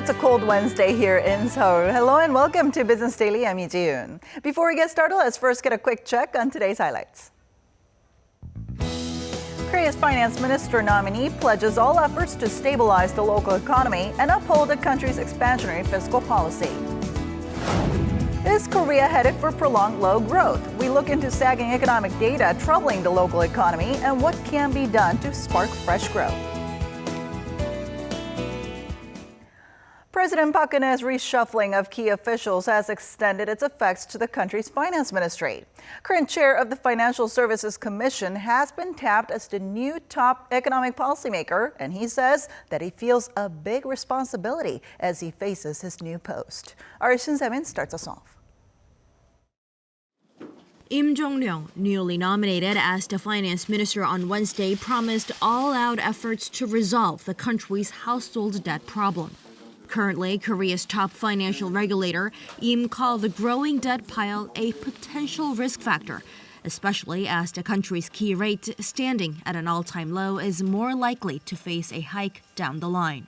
It's a cold Wednesday here in Seoul. Hello and welcome to Business Daily. I'm Lee Ji-yoon. Before we get started, let's first get a quick check on today's highlights. Korea's finance minister nominee pledges all efforts to stabilize the local economy and uphold the country's expansionary fiscal policy. Is Korea headed for prolonged low growth? We look into sagging economic data troubling the local economy and what can be done to spark fresh growth. President Park Geun-hye's reshuffling of key officials has extended its effects to the country's finance ministry. Current chair of the Financial Services Commission has been tapped as the new top economic policymaker, and he says that he feels a big responsibility as he faces his new post. Our Shin Se-min starts us off. Im Jong-ryong, newly nominated as the finance minister on Wednesday, promised all-out efforts to resolve the country's household debt problem. Currently, Korea's top financial regulator, Im, called the growing debt pile a potential risk factor, especially as the country's key rate, standing at an all-time low, is more likely to face a hike down the line.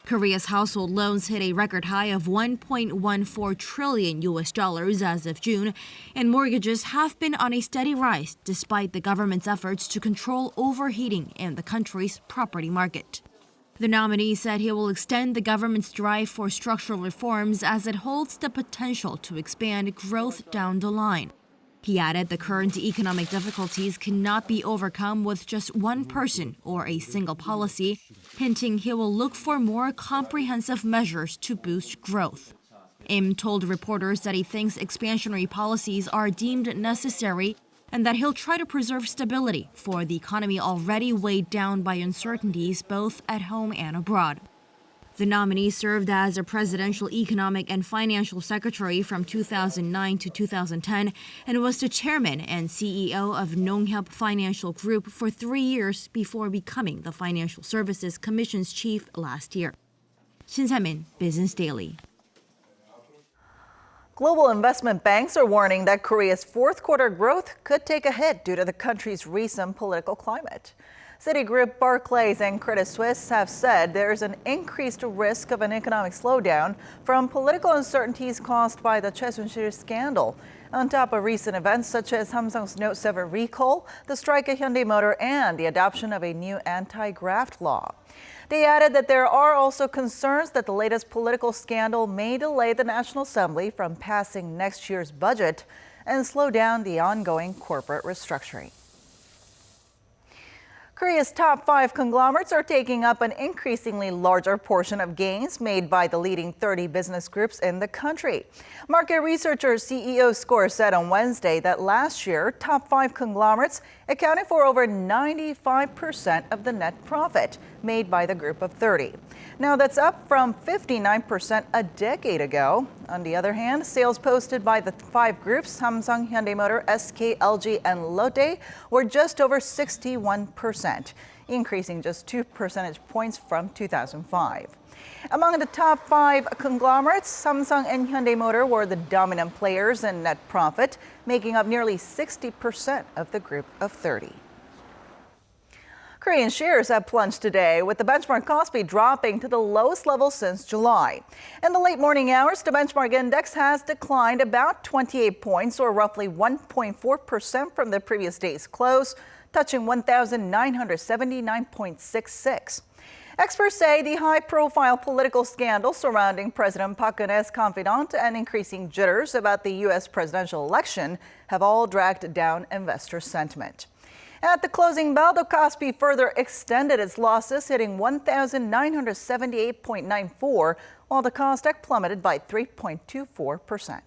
Korea's household loans hit a record high of $1.14 trillion as of June, and mortgages have been on a steady rise despite the government's efforts to control overheating in the country's property market. The nominee said he will extend the government's drive for structural reforms as it holds the potential to expand growth down the line. He added the current economic difficulties cannot be overcome with just one person or a single policy, hinting he will look for more comprehensive measures to boost growth. Im told reporters that he thinks expansionary policies are deemed necessary and that he'll try to preserve stability for the economy already weighed down by uncertainties both at home and abroad. The nominee served as a presidential economic and financial secretary from 2009 to 2010 and was the chairman and CEO of Nonghyup Financial Group for 3 years before becoming the Financial Services Commission's chief last year. Shin Se-min, Business Daily. Global investment banks are warning that Korea's fourth quarter growth could take a hit due to the country's recent political climate. Citigroup, Barclays, and Credit Suisse have said there's an increased risk of an economic slowdown from political uncertainties caused by the Choi Soon-sil scandal, on top of recent events such as Samsung's Note 7 recall, the strike at Hyundai Motor, and the adoption of a new anti-graft law. They added that there are also concerns that the latest political scandal may delay the National Assembly from passing next year's budget and slow down the ongoing corporate restructuring. Korea's top 5 conglomerates are taking up an increasingly larger portion of gains made by the leading 30 business groups in the country. Market researcher CEO Score said on Wednesday that last year, top 5 conglomerates accounted for over 95% of the net profit made by the group of 30. Now that's up from 59% a decade ago. On the other hand, sales posted by the 5 groups, Samsung, Hyundai Motor, SK, LG, and Lotte, were just over 61%, increasing just 2 percentage points from 2005. Among the top 5 conglomerates, Samsung and Hyundai Motor were the dominant players in net profit, making up nearly 60% of the group of 30. Korean shares have plunged today, with the benchmark Kospi dropping to the lowest level since July. In the late morning hours, the benchmark index has declined about 28 points, or roughly 1.4% from the previous day's close, touching 1,979.66. Experts say the high-profile political scandal surrounding President Park Geun-hye's confidant and increasing jitters about the U.S. presidential election have all dragged down investor sentiment. At the closing bell, the Kospi further extended its losses, hitting 1,978.94, while the Kosdaq plummeted by 3.24%.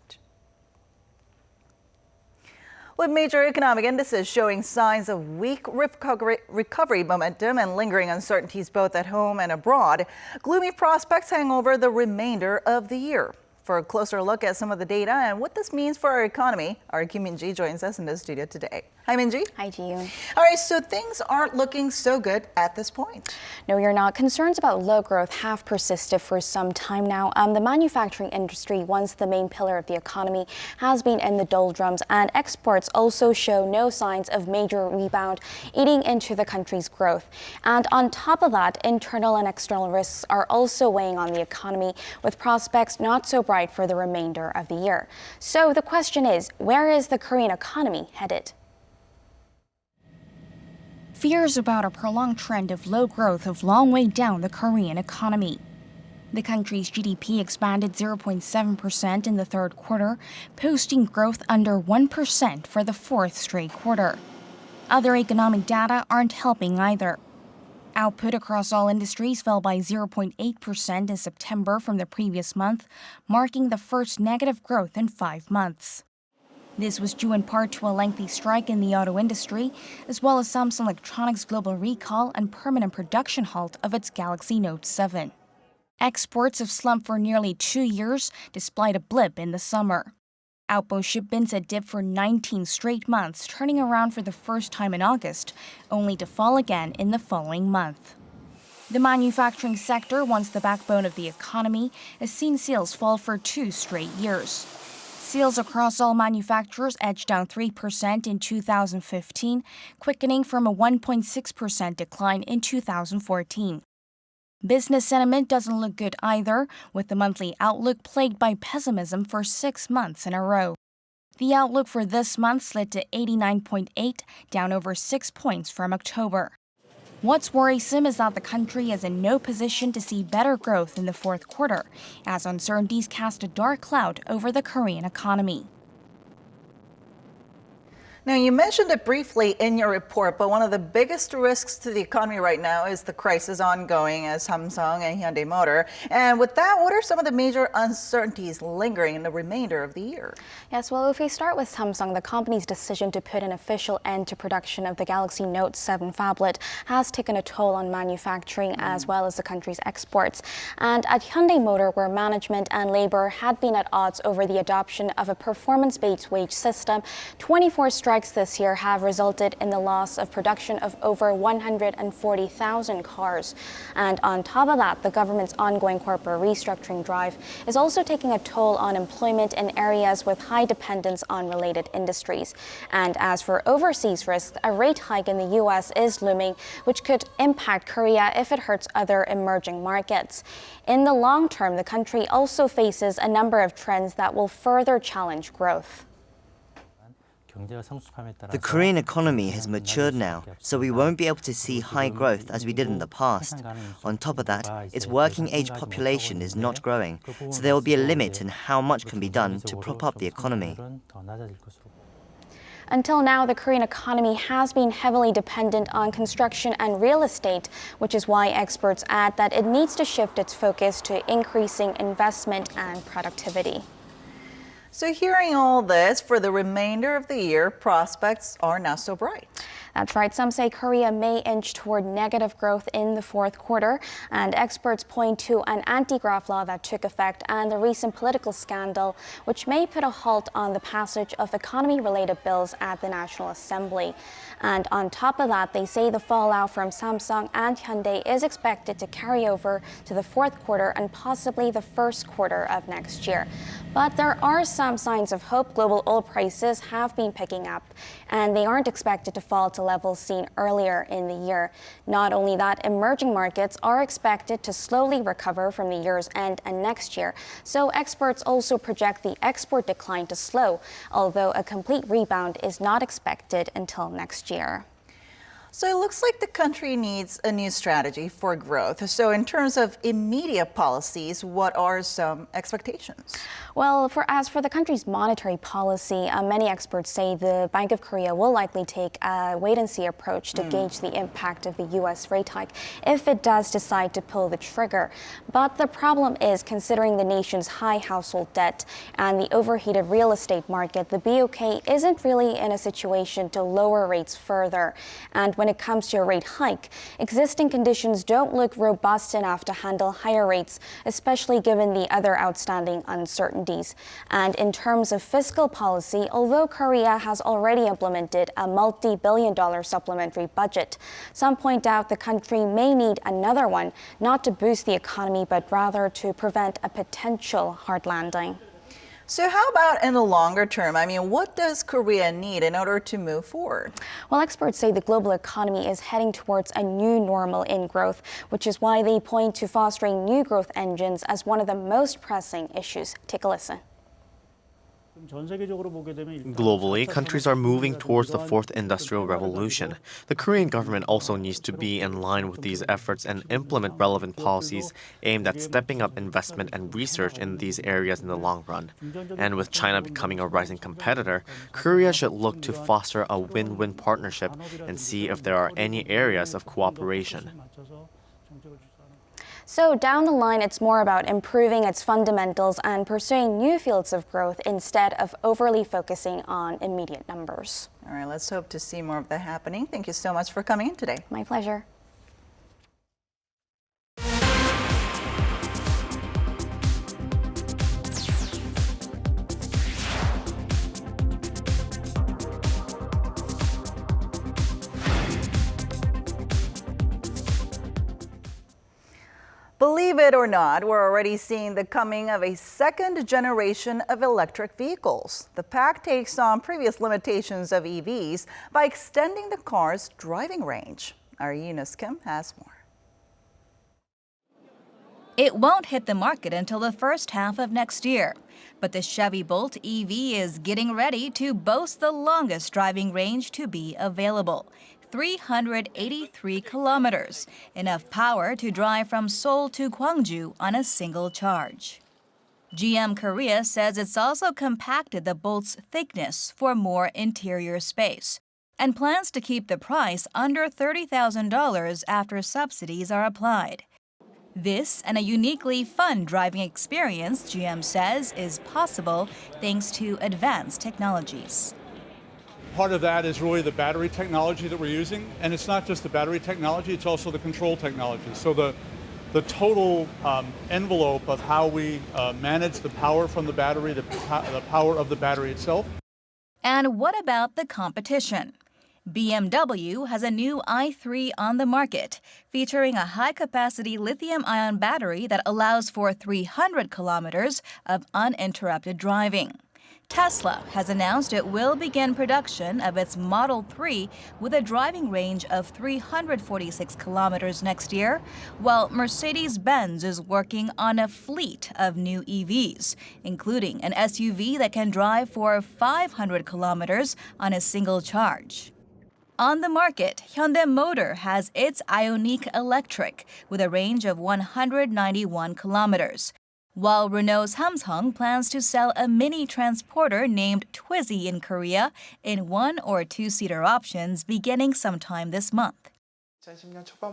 With major economic indices showing signs of weak recovery momentum and lingering uncertainties both at home and abroad, gloomy prospects hang over the remainder of the year. For a closer look at some of the data and what this means for our economy, our Kim Min-ji joins us in the studio today. Hi, Minji. Hi, Ji-yoon. All right, so things aren't looking so good at this point. No, you're not. Concerns about low growth have persisted for some time now. The manufacturing industry, once the main pillar of the economy, has been in the doldrums, and exports also show no signs of major rebound, eating into the country's growth. And on top of that, internal and external risks are also weighing on the economy, with prospects not so bright for the remainder of the year. So the question is, where is the Korean economy headed? Fears about a prolonged trend of low growth have long weighed down the Korean economy. The country's GDP expanded 0.7% in the third quarter, posting growth under 1% for the fourth straight quarter. Other economic data aren't helping either. Output across all industries fell by 0.8% in September from the previous month, marking the first negative growth in 5 months. This was due in part to a lengthy strike in the auto industry, as well as Samsung Electronics' global recall and permanent production halt of its Galaxy Note 7. Exports have slumped for nearly 2 years, despite a blip in the summer. Outbound shipments had dipped for 19 straight months, turning around for the first time in August, only to fall again in the following month. The manufacturing sector, once the backbone of the economy, has seen sales fall for 2 straight years. Sales across all manufacturers edged down 3% in 2015, quickening from a 1.6% decline in 2014. Business sentiment doesn't look good either, with the monthly outlook plagued by pessimism for 6 months in a row. The outlook for this month slid to 89.8, down over 6 points from October. What's worrisome is that the country is in no position to see better growth in the fourth quarter, as uncertainties cast a dark cloud over the Korean economy. Now, you mentioned it briefly in your report, but one of the biggest risks to the economy right now is the crisis ongoing at Samsung and Hyundai Motor. And with that, what are some of the major uncertainties lingering in the remainder of the year? Yes, well, if we start with Samsung, the company's decision to put an official end to production of the Galaxy Note 7 phablet has taken a toll on manufacturing as well as the country's exports. And at Hyundai Motor, where management and labor had been at odds over the adoption of a performance-based wage system, 24 strikes this year have resulted in the loss of production of over 140,000 cars. And on top of that, the government's ongoing corporate restructuring drive is also taking a toll on employment in areas with high dependence on related industries. And as for overseas risks, a rate hike in the U.S. is looming, which could impact Korea if it hurts other emerging markets. In the long term, the country also faces a number of trends that will further challenge growth. The Korean economy has matured now, so we won't be able to see high growth as we did in the past. On top of that, its working-age population is not growing, so there will be a limit in how much can be done to prop up the economy. Until now, the Korean economy has been heavily dependent on construction and real estate, which is why experts add that it needs to shift its focus to increasing investment and productivity. So hearing all this, for the remainder of the year, prospects are not so bright. That's right. Some say Korea may inch toward negative growth in the fourth quarter, and experts point to an anti-graft law that took effect and the recent political scandal, which may put a halt on the passage of economy-related bills at the National Assembly. And on top of that, they say the fallout from Samsung and Hyundai is expected to carry over to the fourth quarter and possibly the first quarter of next year. But there are some signs of hope. Global oil prices have been picking up, and they aren't expected to fall to levels seen earlier in the year. Not only that, emerging markets are expected to slowly recover from the year's end and next year. So experts also project the export decline to slow, although a complete rebound is not expected until next year. So it looks like the country needs a new strategy for growth. So in terms of immediate policies, what are some expectations? Well, as for the country's monetary policy, many experts say the Bank of Korea will likely take a wait-and-see approach to gauge the impact of the U.S. rate hike if it does decide to pull the trigger. But the problem is, considering the nation's high household debt and the overheated real estate market, the BOK isn't really in a situation to lower rates further. And when it comes to a rate hike, existing conditions don't look robust enough to handle higher rates, especially given the other outstanding uncertainties. And in terms of fiscal policy, although Korea has already implemented a multi-billion-dollar supplementary budget, some point out the country may need another one, not to boost the economy, but rather to prevent a potential hard landing. So how about in the longer term? I mean, what does Korea need in order to move forward? Well, experts say the global economy is heading towards a new normal in growth, which is why they point to fostering new growth engines as one of the most pressing issues. Take a listen. Globally, countries are moving towards the fourth industrial revolution. The Korean government also needs to be in line with these efforts and implement relevant policies aimed at stepping up investment and research in these areas in the long run. And with China becoming a rising competitor, Korea should look to foster a win-win partnership and see if there are any areas of cooperation. So down the line, it's more about improving its fundamentals and pursuing new fields of growth instead of overly focusing on immediate numbers. All right, let's hope to see more of that happening. Thank you so much for coming in today. My pleasure. Believe it or not, we're already seeing the coming of a second generation of electric vehicles. The pact takes on previous limitations of EVs by extending the car's driving range. Our Eunice Kim has more. It won't hit the market until the first half of next year. But the Chevy Bolt EV is getting ready to boast the longest driving range to be available. 383 kilometers, enough power to drive from Seoul to Gwangju on a single charge. GM Korea says it's also compacted the Bolt's thickness for more interior space and plans to keep the price under $30,000 after subsidies are applied. This and a uniquely fun driving experience, GM says, is possible thanks to advanced technologies. Part of that is really the battery technology that we're using. And it's not just the battery technology, it's also the control technology. So the total envelope of how we manage the power from the battery, the power of the battery itself. And what about the competition? BMW has a new i3 on the market, featuring a high-capacity lithium-ion battery that allows for 300 kilometers of uninterrupted driving. Tesla has announced it will begin production of its Model 3 with a driving range of 346 kilometers next year, while Mercedes-Benz is working on a fleet of new EVs, including an SUV that can drive for 500 kilometers on a single charge. On the market, Hyundai Motor has its Ioniq Electric with a range of 191 kilometers. While Renault's Samsung plans to sell a mini transporter named Twizy in Korea in 1- or 2-seater options beginning sometime this month.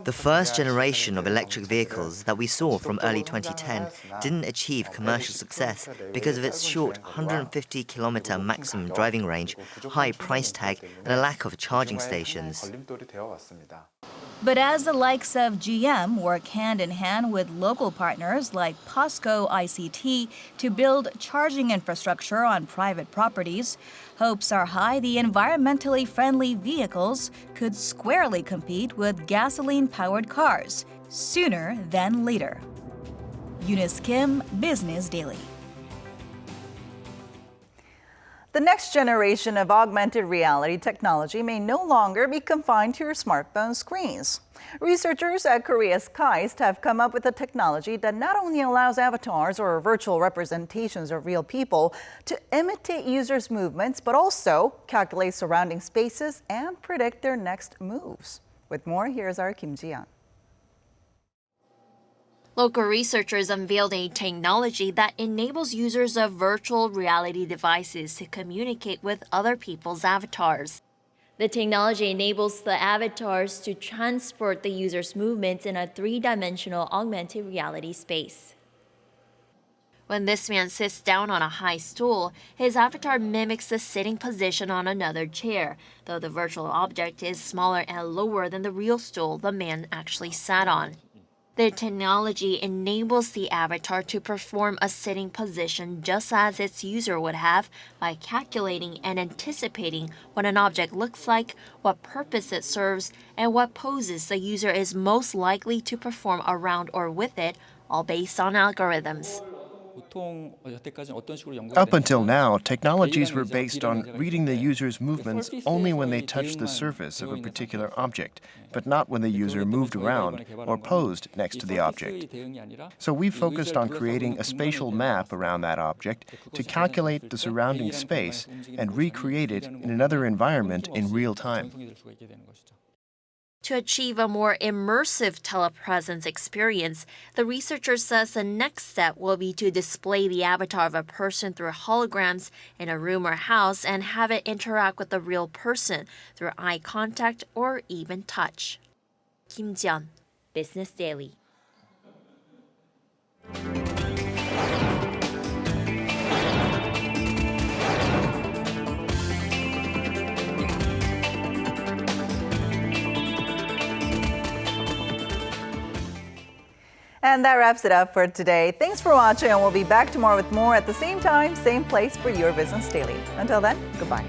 The first generation of electric vehicles that we saw from early 2010 didn't achieve commercial success because of its short 150-kilometer maximum driving range, high price tag, and a lack of charging stations. But as the likes of GM work hand-in-hand with local partners like POSCO ICT to build charging infrastructure on private properties, hopes are high the environmentally friendly vehicles could squarely compete with gasoline-powered cars sooner than later. Eunice Kim, Business Daily. The next generation of augmented reality technology may no longer be confined to your smartphone screens. Researchers at Korea's KAIST have come up with a technology that not only allows avatars or virtual representations of real people to imitate users' movements, but also calculate surrounding spaces and predict their next moves. With more, here's our Kim Ji-yeon. Local researchers unveiled a technology that enables users of virtual reality devices to communicate with other people's avatars. The technology enables the avatars to transport the user's movements in a 3-dimensional augmented reality space. When this man sits down on a high stool, his avatar mimics the sitting position on another chair, though the virtual object is smaller and lower than the real stool the man actually sat on. The technology enables the avatar to perform a sitting position just as its user would have by calculating and anticipating what an object looks like, what purpose it serves, and what poses the user is most likely to perform around or with it, all based on algorithms. Up until now, technologies were based on reading the user's movements only when they touched the surface of a particular object, but not when the user moved around or posed next to the object. So we focused on creating a spatial map around that object to calculate the surrounding space and recreate it in another environment in real time. To achieve a more immersive telepresence experience, the researcher says the next step will be to display the avatar of a person through holograms in a room or house and have it interact with the real person through eye contact or even touch. Kim Jeon, Business Daily. And that wraps it up for today. Thanks for watching, and we'll be back tomorrow with more at the same time, same place for your Business Daily. Until then, goodbye.